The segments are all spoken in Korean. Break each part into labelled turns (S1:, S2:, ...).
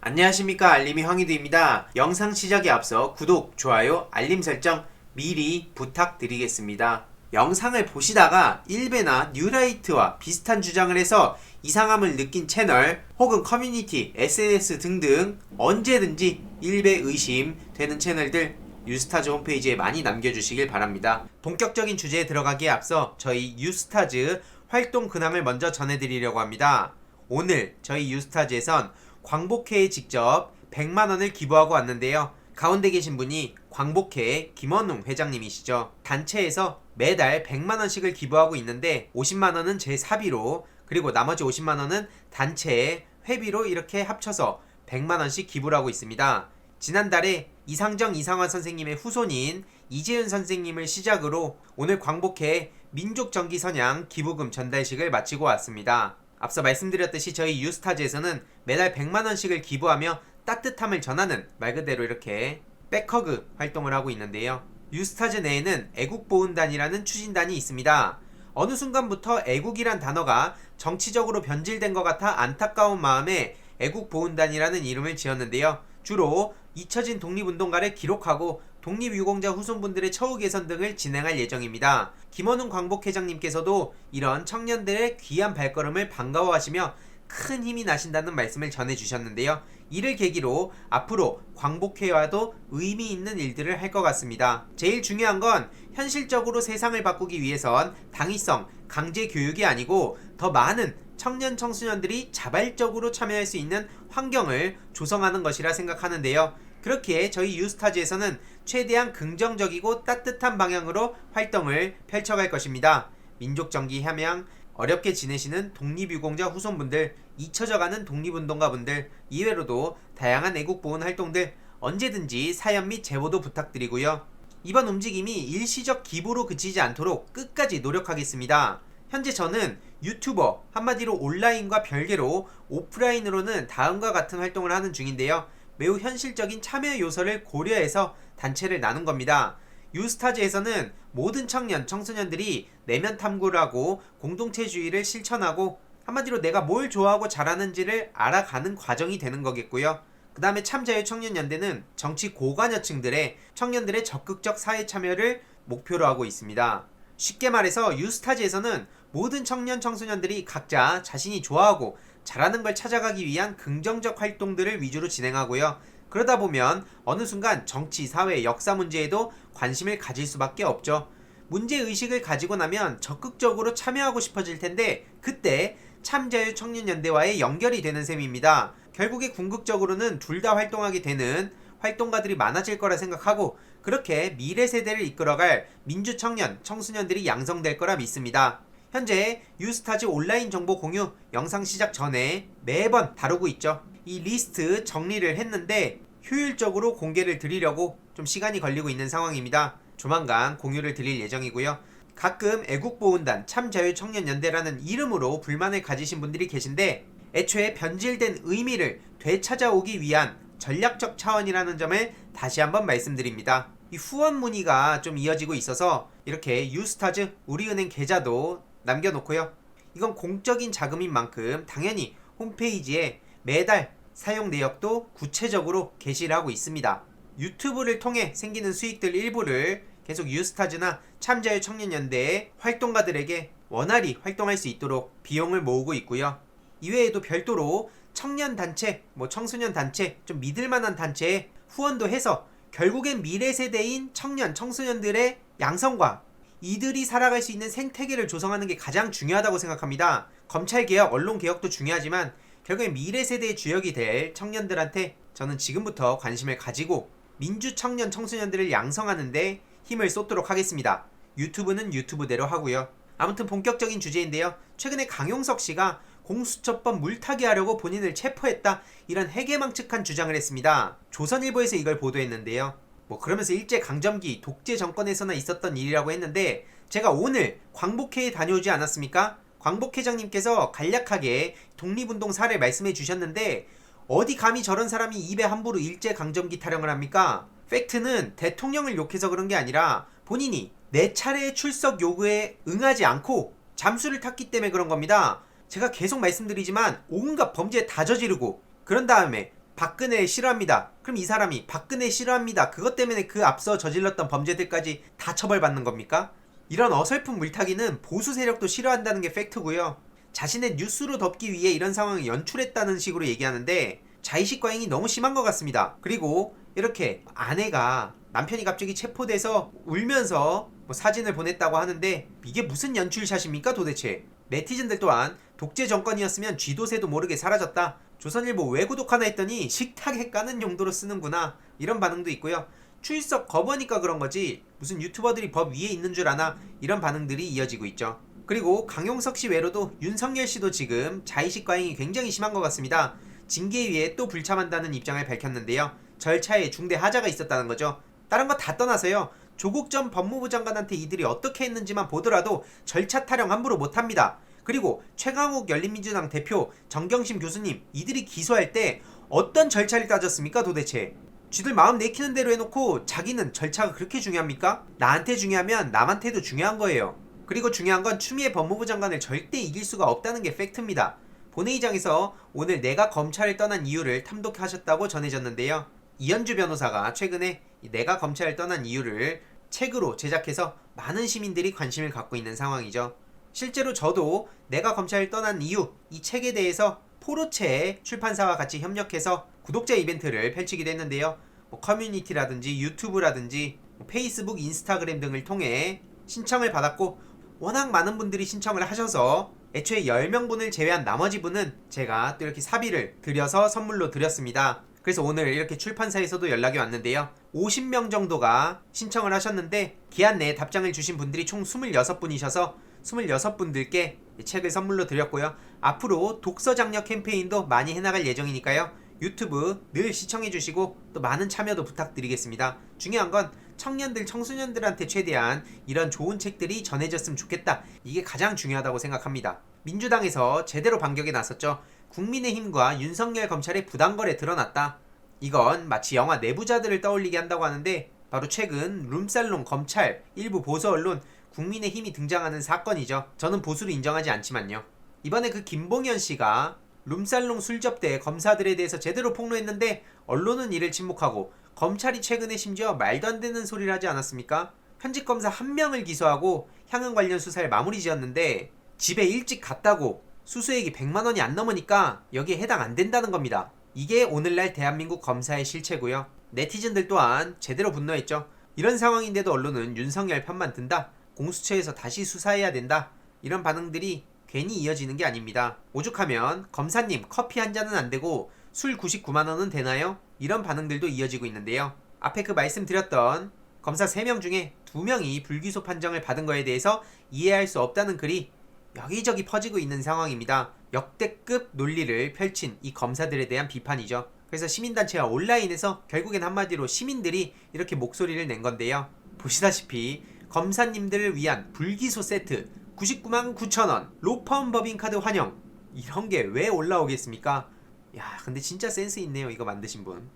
S1: 안녕하십니까, 알림이 황희두입니다. 영상 시작에 앞서 구독, 좋아요, 알림 설정 미리 부탁드리겠습니다. 영상을 보시다가 일베나 뉴라이트와 비슷한 주장을 해서 이상함을 느낀 채널 혹은 커뮤니티, SNS 등등 언제든지 일베 의심되는 채널들 유스타즈 홈페이지에 많이 남겨주시길 바랍니다. 본격적인 주제에 들어가기에 앞서 저희 유스타즈 활동 근황을 먼저 전해드리려고 합니다. 오늘 저희 유스타즈에선 광복회에 직접 100만원을 기부하고 왔는데요. 가운데 계신 분이 광복회 김원웅 회장님이시죠. 단체에서 매달 100만원씩을 기부하고 있는데 50만원은 제 사비로, 그리고 나머지 50만원은 단체의 회비로 이렇게 합쳐서 100만원씩 기부를 하고 있습니다. 지난달에 이상정 이상화 선생님의 후손인 이재윤 선생님을 시작으로 오늘 광복회 민족정기선양 기부금 전달식을 마치고 왔습니다. 앞서 말씀드렸듯이 저희 유스타즈에서는 매달 100만원씩을 기부하며 따뜻함을 전하는, 말 그대로 이렇게 백허그 활동을 하고 있는데요. 유스타즈 내에는 애국보훈단이라는 추진단이 있습니다. 어느 순간부터 애국이란 단어가 정치적으로 변질된 것 같아 안타까운 마음에 애국보훈단이라는 이름을 지었는데요. 주로 잊혀진 독립운동가를 기록하고 독립유공자 후손분들의 처우 개선 등을 진행할 예정입니다. 김원웅 광복회장님께서도 이런 청년들의 귀한 발걸음을 반가워하시며 큰 힘이 나신다는 말씀을 전해주셨는데요. 이를 계기로 앞으로 광복회와도 의미 있는 일들을 할 것 같습니다. 제일 중요한 건 현실적으로 세상을 바꾸기 위해선 당위성, 강제 교육이 아니고 더 많은 청년 청소년들이 자발적으로 참여할 수 있는 환경을 조성하는 것이라 생각하는데요. 그렇기에 저희 유스타즈에서는 최대한 긍정적이고 따뜻한 방향으로 활동을 펼쳐갈 것입니다. 민족정기 함양, 어렵게 지내시는 독립유공자 후손분들, 잊혀져가는 독립운동가분들, 이외로도 다양한 애국보훈 활동들 언제든지 사연 및 제보도 부탁드리고요. 이번 움직임이 일시적 기부로 그치지 않도록 끝까지 노력하겠습니다. 현재 저는 유튜버, 한마디로 온라인과 별개로 오프라인으로는 다음과 같은 활동을 하는 중인데요. 매우 현실적인 참여 요소를 고려해서 단체를 나눈 겁니다. 유스타즈에서는 모든 청년, 청소년들이 내면 탐구를 하고 공동체주의를 실천하고 한마디로 내가 뭘 좋아하고 잘하는지를 알아가는 과정이 되는 거겠고요. 그 다음에 참자유청년연대는 정치 고관여층들의 청년들의 적극적 사회 참여를 목표로 하고 있습니다. 쉽게 말해서 유스타즈에서는 모든 청년 청소년들이 각자 자신이 좋아하고 잘하는 걸 찾아가기 위한 긍정적 활동들을 위주로 진행하고요. 그러다 보면 어느 순간 정치, 사회, 역사 문제에도 관심을 가질 수밖에 없죠. 문제의식을 가지고 나면 적극적으로 참여하고 싶어질 텐데 그때 참자유청년연대와의 연결이 되는 셈입니다. 결국에 궁극적으로는 둘 다 활동하게 되는 활동가들이 많아질 거라 생각하고 그렇게 미래 세대를 이끌어갈 민주청년, 청소년들이 양성될 거라 믿습니다. 현재 유스타즈 온라인 정보 공유 영상 시작 전에 매번 다루고 있죠. 이 리스트 정리를 했는데 효율적으로 공개를 드리려고 좀 시간이 걸리고 있는 상황입니다. 조만간 공유를 드릴 예정이고요. 가끔 애국보훈단, 참자유청년연대라는 이름으로 불만을 가지신 분들이 계신데 애초에 변질된 의미를 되찾아오기 위한 전략적 차원이라는 점을 다시 한번 말씀드립니다. 이 후원 문의가 좀 이어지고 있어서 이렇게 유스타즈 우리은행 계좌도 남겨놓고요. 이건 공적인 자금인 만큼 당연히 홈페이지에 매달 사용 내역도 구체적으로 게시를 하고 있습니다. 유튜브를 통해 생기는 수익들 일부를 계속 유스타즈나 참자유청년연대의 활동가들에게 원활히 활동할 수 있도록 비용을 모으고 있고요. 이외에도 별도로 청년단체, 청소년단체, 좀 믿을만한 단체에 후원도 해서 결국엔 미래 세대인 청년, 청소년들의 양성과 이들이 살아갈 수 있는 생태계를 조성하는 게 가장 중요하다고 생각합니다. 검찰개혁, 언론개혁도 중요하지만 결국엔 미래 세대의 주역이 될 청년들한테 저는 지금부터 관심을 가지고 민주청년, 청소년들을 양성하는데 힘을 쏟도록 하겠습니다. 유튜브는 유튜브대로 하고요. 아무튼 본격적인 주제인데요. 최근에 강용석 씨가 공수처법 물타기 하려고 본인을 체포했다, 이런 해괴망측한 주장을 했습니다. 조선일보에서 이걸 보도했는데요. 그러면서 일제강점기 독재 정권에서나 있었던 일이라고 했는데 제가 오늘 광복회에 다녀오지 않았습니까? 광복회장님께서 간략하게 독립운동 사례 말씀해 주셨는데 어디 감히 저런 사람이 입에 함부로 일제강점기 타령을 합니까? 팩트는 대통령을 욕해서 그런 게 아니라 본인이 내 차례의 출석 요구에 응하지 않고 잠수를 탔기 때문에 그런 겁니다. 제가 계속 말씀드리지만 온갖 범죄 다 저지르고 그런 다음에 박근혜 싫어합니다. 그럼 이 사람이 박근혜 싫어합니다. 그것 때문에 그 앞서 저질렀던 범죄들까지 다 처벌받는 겁니까? 이런 어설픈 물타기는 보수 세력도 싫어한다는 게 팩트고요. 자신의 뉴스로 덮기 위해 이런 상황을 연출했다는 식으로 얘기하는데 자의식 과잉이 너무 심한 것 같습니다. 그리고 이렇게 아내가 남편이 갑자기 체포돼서 울면서 사진을 보냈다고 하는데 이게 무슨 연출샷입니까 도대체? 네티즌들 또한 독재 정권이었으면 쥐도새도 모르게 사라졌다. 조선일보 왜 구독하나 했더니 식탁에 까는 용도로 쓰는구나. 이런 반응도 있고요. 출석 거부하니까 그런 거지 무슨 유튜버들이 법 위에 있는 줄 아나. 이런 반응들이 이어지고 있죠. 그리고 강용석 씨 외로도 윤석열 씨도 지금 자의식 과잉이 굉장히 심한 것 같습니다. 징계위에 또 불참한다는 입장을 밝혔는데요. 절차에 중대 하자가 있었다는 거죠. 다른 거 다 떠나서요. 조국 전 법무부 장관한테 이들이 어떻게 했는지만 보더라도 절차 타령 함부로 못합니다. 그리고 최강욱 열린민주당 대표, 정경심 교수님 이들이 기소할 때 어떤 절차를 따졌습니까 도대체? 쥐들 마음 내키는 대로 해놓고 자기는 절차가 그렇게 중요합니까? 나한테 중요하면 남한테도 중요한 거예요. 그리고 중요한 건 추미애 법무부 장관을 절대 이길 수가 없다는 게 팩트입니다. 본회의장에서 오늘 내가 검찰을 떠난 이유를 탐독하셨다고 전해졌는데요. 이현주 변호사가 최근에 내가 검찰을 떠난 이유를 책으로 제작해서 많은 시민들이 관심을 갖고 있는 상황이죠. 실제로 저도 내가 검찰을 떠난 이유 이 책에 대해서 포로체 출판사와 같이 협력해서 구독자 이벤트를 펼치기도 했는데요. 커뮤니티라든지 유튜브라든지 페이스북, 인스타그램 등을 통해 신청을 받았고 워낙 많은 분들이 신청을 하셔서 애초에 10명분을 제외한 나머지 분은 제가 또 이렇게 사비를 들여서 선물로 드렸습니다. 그래서 오늘 이렇게 출판사에서도 연락이 왔는데요. 50명 정도가 신청을 하셨는데 기한 내에 답장을 주신 분들이 총 26분이셔서 26분들께 책을 선물로 드렸고요. 앞으로 독서 장려 캠페인도 많이 해나갈 예정이니까요. 유튜브 늘 시청해주시고 또 많은 참여도 부탁드리겠습니다. 중요한 건 청년들, 청소년들한테 최대한 이런 좋은 책들이 전해졌으면 좋겠다. 이게 가장 중요하다고 생각합니다. 민주당에서 제대로 반격에 나섰죠. 국민의힘과 윤석열 검찰의 부당거래 드러났다. 이건 마치 영화 내부자들을 떠올리게 한다고 하는데 바로 최근 룸살롱 검찰 일부 보수 언론 국민의힘이 등장하는 사건이죠. 저는 보수를 인정하지 않지만요. 이번에 그 김봉현 씨가 룸살롱 술접대 검사들에 대해서 제대로 폭로했는데 언론은 이를 침묵하고 검찰이 최근에 심지어 말도 안 되는 소리를 하지 않았습니까? 현직 검사 1명을 기소하고 향응 관련 수사를 마무리 지었는데 집에 일찍 갔다고 수수액이 100만 원이 안 넘으니까 여기에 해당 안 된다는 겁니다. 이게 오늘날 대한민국 검사의 실체고요. 네티즌들 또한 제대로 분노했죠. 이런 상황인데도 언론은 윤석열 편만 든다. 공수처에서 다시 수사해야 된다. 이런 반응들이 괜히 이어지는 게 아닙니다. 오죽하면 검사님 커피 한 잔은 안 되고 술 99만 원은 되나요? 이런 반응들도 이어지고 있는데요. 앞에 그 말씀드렸던 검사 3명 중에 2명이 불기소 판정을 받은 거에 대해서 이해할 수 없다는 글이 여기저기 퍼지고 있는 상황입니다. 역대급 논리를 펼친 이 검사들에 대한 비판이죠. 그래서 시민단체와 온라인에서 결국엔 한마디로 시민들이 이렇게 목소리를 낸 건데요. 보시다시피 검사님들을 위한 불기소 세트 99만 9천 원 로펌 법인카드 환영 이런 게 왜 올라오겠습니까? 야 근데 진짜 센스 있네요 이거 만드신 분.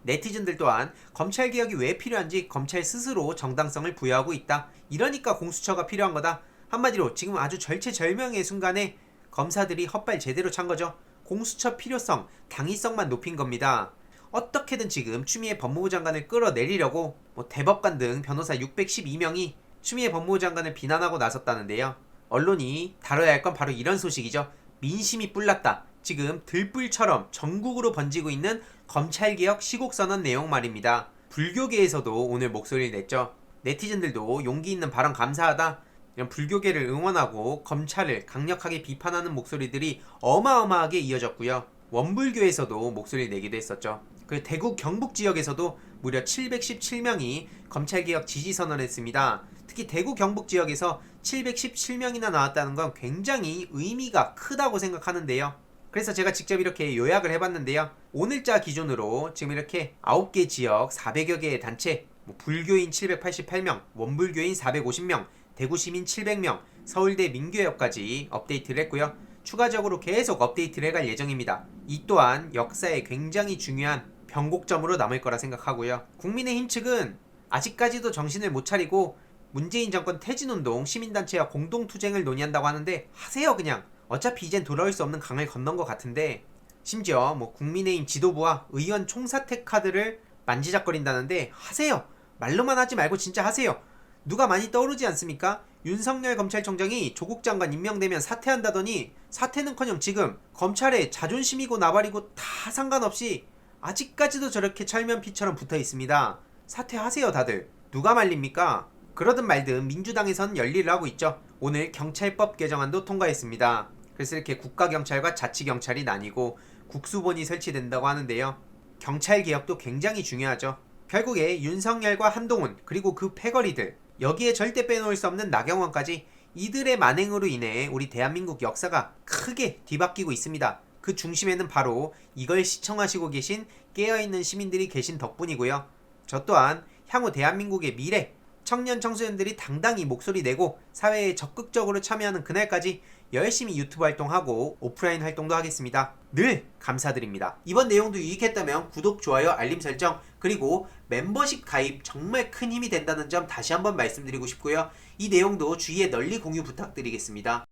S1: 네티즌들 또한 검찰개혁이 왜 필요한지 검찰 스스로 정당성을 부여하고 있다. 이러니까 공수처가 필요한 거다. 한마디로 지금 아주 절체절명의 순간에 검사들이 헛발 제대로 찬 거죠. 공수처 필요성, 당위성만 높인 겁니다. 어떻게든 지금 추미애 법무부 장관을 끌어내리려고 대법관 등 변호사 612명이 추미애 법무부 장관을 비난하고 나섰다는데요. 언론이 다뤄야 할 건 바로 이런 소식이죠. 민심이 뿔났다. 지금 들불처럼 전국으로 번지고 있는 검찰개혁 시국선언 내용 말입니다. 불교계에서도 오늘 목소리를 냈죠. 네티즌들도 용기 있는 발언 감사하다. 이런 불교계를 응원하고 검찰을 강력하게 비판하는 목소리들이 어마어마하게 이어졌고요. 원불교에서도 목소리를 내기도 했었죠. 그리고 대구 경북 지역에서도 무려 717명이 검찰개혁 지지선언을 했습니다. 특히 대구 경북 지역에서 717명이나 나왔다는 건 굉장히 의미가 크다고 생각하는데요. 그래서 제가 직접 이렇게 요약을 해봤는데요. 오늘자 기준으로 지금 이렇게 9개 지역 400여 개의 단체 불교인 788명, 원불교인 450명, 대구시민 700명, 서울대 민교역까지 업데이트를 했고요. 추가적으로 계속 업데이트를 해갈 예정입니다. 이 또한 역사에 굉장히 중요한 변곡점으로 남을 거라 생각하고요. 국민의힘 측은 아직까지도 정신을 못 차리고 문재인 정권 퇴진운동 시민단체와 공동투쟁을 논의한다고 하는데 하세요 그냥. 어차피 이젠 돌아올 수 없는 강을 건넌 것 같은데 심지어 뭐 국민의힘 지도부와 의원 총사퇴 카드를 만지작거린다는데 하세요. 말로만 하지 말고 진짜 하세요. 누가 많이 떠오르지 않습니까? 윤석열 검찰총장이 조국 장관 임명되면 사퇴한다더니 사퇴는커녕 지금 검찰에 자존심이고 나발이고 다 상관없이 아직까지도 저렇게 철면피처럼 붙어 있습니다. 사퇴하세요 다들. 누가 말립니까? 그러든 말든 민주당에선 열일을 하고 있죠. 오늘 경찰법 개정안도 통과했습니다. 그래서 이렇게 국가경찰과 자치경찰이 나뉘고 국수본이 설치된다고 하는데요. 경찰개혁도 굉장히 중요하죠. 결국에 윤석열과 한동훈 그리고 그 패거리들, 여기에 절대 빼놓을 수 없는 나경원까지 이들의 만행으로 인해 우리 대한민국 역사가 크게 뒤바뀌고 있습니다. 그 중심에는 바로 이걸 시청하시고 계신 깨어있는 시민들이 계신 덕분이고요. 저 또한 향후 대한민국의 미래, 청년 청소년들이 당당히 목소리 내고 사회에 적극적으로 참여하는 그날까지 열심히 유튜브 활동하고 오프라인 활동도 하겠습니다. 늘 감사드립니다. 이번 내용도 유익했다면 구독, 좋아요, 알림 설정 그리고 멤버십 가입 정말 큰 힘이 된다는 점 다시 한번 말씀드리고 싶고요. 이 내용도 주위에 널리 공유 부탁드리겠습니다.